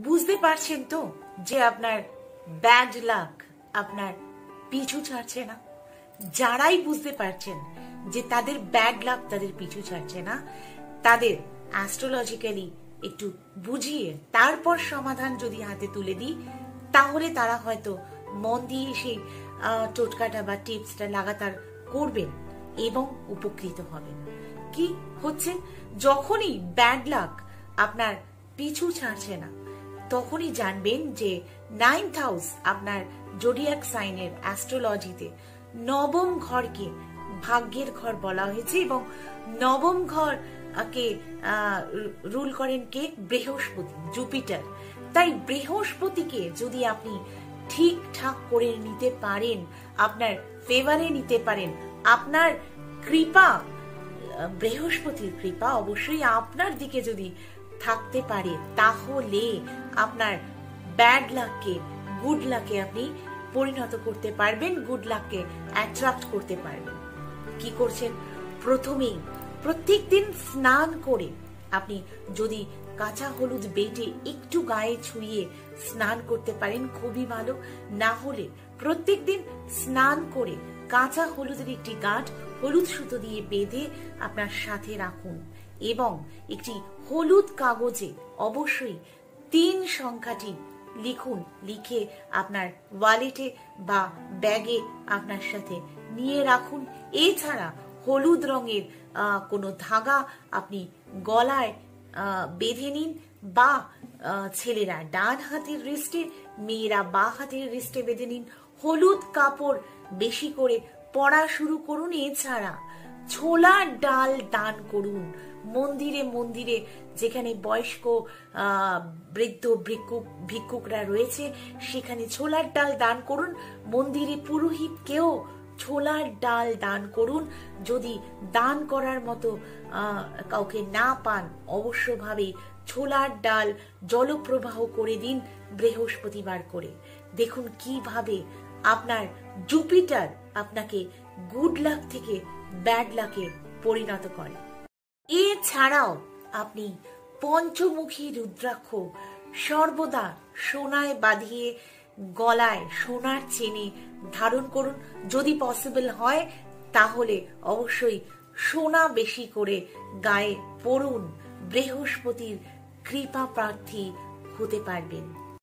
বুঝতে পারছেন তো যে আপনার ব্যাড লাক আপনার পিছু ছাড়ছে না? যারাই বুঝতে পারছেন যে তাদের ব্যাড লাক তাদের পিছু ছাড়ছে না, তাদের অ্যাস্ট্রোলজিক্যালি একটু বুঝিয়ে তারপর সমাধান যদি হাতে তুলে দিই, তাহলে তারা হয়তো মন দিয়ে সেই টোটকাটা বা টিপসটা লাগাতার করবেন এবং উপকৃত হবেন। কি হচ্ছে, যখনই ব্যাড লাক আপনার পিছু ছাড়ছে না, তখনই জানবেন যে 9th হাউস আপনার জোডিয়াক সাইনের অ্যাস্ট্রোলজিতে নবম ঘরকে ভাগ্যের ঘর বলা হয়েছে এবং নবম ঘর কে রুল করেন কে? বৃহস্পতি, জুপিটার। তাই বৃহস্পতিকে যদি আপনি ঠিকঠাক করে নিতে পারেন, আপনার ফেভারে নিতে পারেন, আপনার কৃপা, বৃহস্পতির কৃপা অবশ্যই আপনার দিকে যদি থাকতে পারে, তাহলে আপনার ব্যাড লাককে গুড লাকে আপনি পরিণত করতে পারবেন, গুড লাককে অ্যাট্রাক্ট করতে পারবেন। কি করছেন? প্রথমেই প্রত্যেকদিন স্নান করে আপনি যদি কাঁচা হলুদ বেটে একটু গায়ে ছুঁয়ে স্নান করতে পারেন খুবই ভালো। না হলে প্রত্যেকদিন স্নান করে কাঁচা হলুদের একটি গাঁট হলুদ সুতো দিয়ে বেঁধে আপনার সাথে রাখুন এবং একটি হলুদ কাগজে অবশ্যই 3 সংখ্যাটি লিখুন, লিখে আপনার ওয়ালেটে বা ব্যাগে আপনার সাথে নিয়ে রাখুন। এছাড়া হলুদ রঙের কোনো ধাগা আপনি গলায় বেঁধে নিন, বা ছেলেরা ডান হাতের রিস্টে, মেয়েরা বাঁ হাতের রিস্টে বেঁধে নিন। হলুদ কাপড় বেশি করে পরা শুরু করুন। এছাড়া ছোলার ডাল দান করুন। মন্দিরে মন্দিরে যেখানে বয়স্ক বৃদ্ধ ভিক্ষুকরা রয়েছে, সেখানে ছোলার ডাল দান করুন। মন্দিরে পুরোহিতকেও ছোলার ডাল দান করুন। যদি দান করার মতো কাউকে না পান, অবশ্যভাবে ছোলার ডাল জলপ্রবাহ করে দিন বৃহস্পতিবার করে। দেখুন কিভাবে আপনার জুপিটার আপনাকে গুড লাক থেকে ব্যাড লাকে পরিণত করে। এছাড়াও আপনি পঞ্চমুখী রুদ্রাক্ষ সর্বদা সোনায় বাঁধিয়ে গলায় সোনার চেনে ধারণ করুন। যদি পসিবল হয় তাহলে অবশ্যই সোনা বেশি করে গায়ে পরুন। বৃহস্পতির কৃপা প্রার্থী হতে পারবেন।